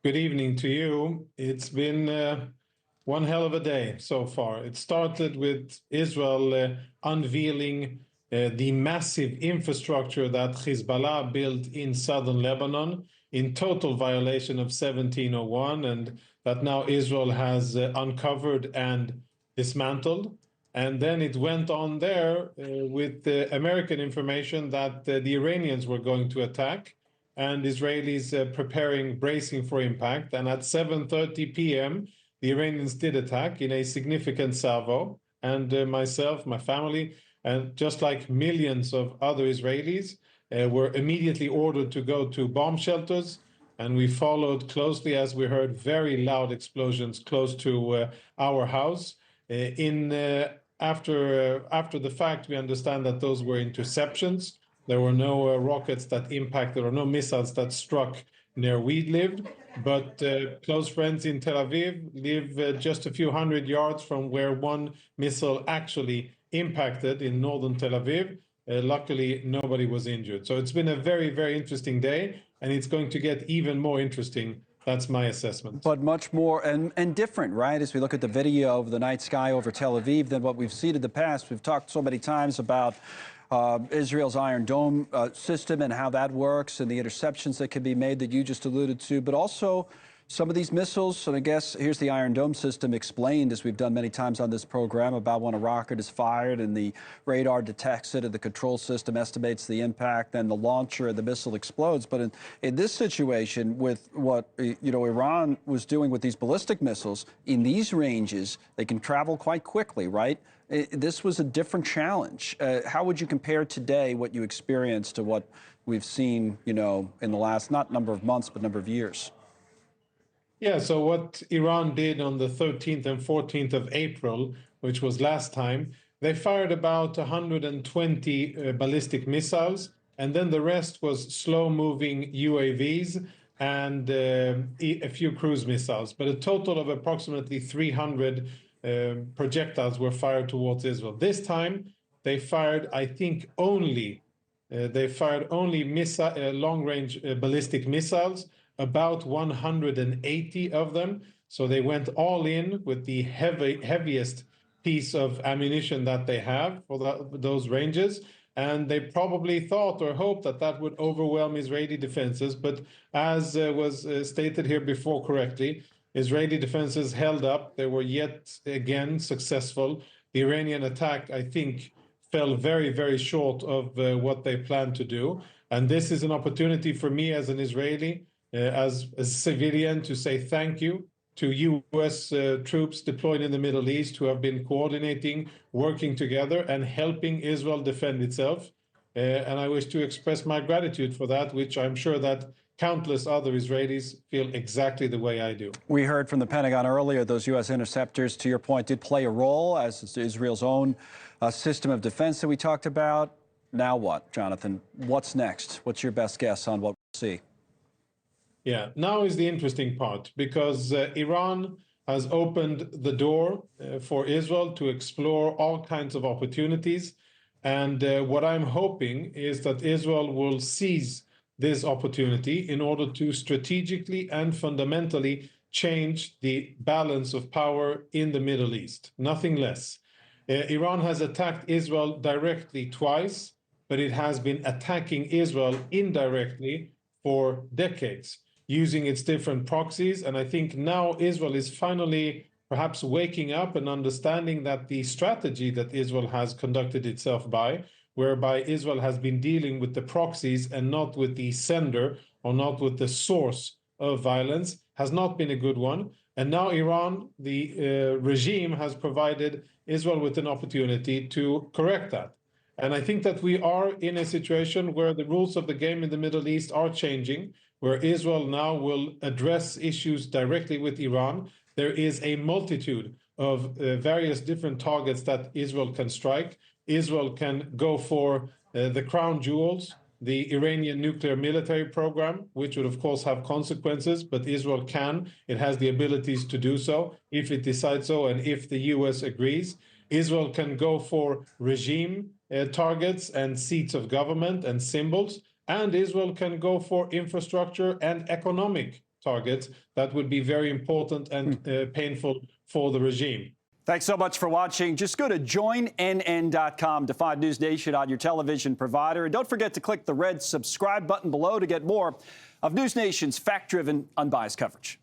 Good evening to you. It's been one hell of a day so far. It started with Israel unveiling the massive infrastructure that Hezbollah built in southern Lebanon in total violation of 1701, and that now Israel has uncovered and dismantled. And then it went on there with the American information that the Iranians were going to attack, and Israelis preparing, bracing for impact. And at 7:30 p.m., the Iranians did attack in a significant salvo. And myself, my family, and just like millions of other Israelis, were immediately ordered to go to bomb shelters. And we followed closely as we heard very loud explosions close to our house. After the fact, we understand that those were interceptions. There were no rockets that impacted or no missiles that struck near we lived, but close friends in Tel Aviv live just a few hundred yards from where one missile actually impacted in northern Tel Aviv. Luckily, nobody was injured. So it's been a very, very interesting day, and it's going to get even more interesting. That's my assessment. But much more and different, right? As we look at the video of the night sky over Tel Aviv than what we've seen in the past. We've talked so many times about Israel's Iron Dome system and how that works and the interceptions that can be made that you just alluded to, but also some of these missiles. And I guess here's the Iron Dome system explained, as we've done many times on this program, about when a rocket is fired and the radar detects it and the control system estimates the impact, then the launcher and the missile explodes. But in this situation, with what Iran was doing with these ballistic missiles, in these ranges, they can travel quite quickly, right? This was a different challenge. How would you compare today what you experienced to what we've seen, in the last, not number of months, but number of years? Yeah, so what Iran did on the 13th and 14th of April, which was last time, they fired about 120 ballistic missiles, and then the rest was slow-moving UAVs and a few cruise missiles. But a total of approximately 300 projectiles were fired towards Israel. This time, they fired, I think, only long-range ballistic missiles, about 180 of them. So they went all in with the heaviest piece of ammunition that they have for those ranges. And they probably thought or hoped that that would overwhelm Israeli defenses. But as was stated here before correctly, Israeli defenses held up. They were yet again successful. The Iranian attack, I think, fell very, very short of what they planned to do. And this is an opportunity for me as an Israeli, as a civilian, to say thank you to U.S. Troops deployed in the Middle East who have been coordinating, working together, and helping Israel defend itself. And I wish to express my gratitude for that, which I'm sure that countless other Israelis feel exactly the way I do. We heard from the Pentagon earlier, those U.S. interceptors, to your point, did play a role, as Israel's own system of defense that we talked about. Now what, Jonathon? What's next? What's your best guess on what we'll see? Yeah, now is the interesting part, because Iran has opened the door for Israel to explore all kinds of opportunities. And what I'm hoping is that Israel will seize this opportunity in order to strategically and fundamentally change the balance of power in the Middle East, nothing less. Iran has attacked Israel directly twice, but it has been attacking Israel indirectly for decades, using its different proxies. And I think now Israel is finally perhaps waking up and understanding that the strategy that Israel has conducted itself by, whereby Israel has been dealing with the proxies and not with the sender or not with the source of violence, has not been a good one. And now Iran, the regime, has provided Israel with an opportunity to correct that. And I think that we are in a situation where the rules of the game in the Middle East are changing, where Israel now will address issues directly with Iran. There is a multitude of various different targets that Israel can strike. Israel can go for the crown jewels, the Iranian nuclear military program, which would, of course, have consequences, but Israel can. It has the abilities to do so if it decides so and if the U.S. agrees. Israel can go for regime targets and seats of government and symbols. And Israel can go for infrastructure and economic targets, that would be very important and painful for the regime. Thanks so much for watching. Just go to joinnn.com to find News Nation on your television provider. And don't forget to click the red subscribe button below to get more of News Nation's fact-driven, unbiased coverage.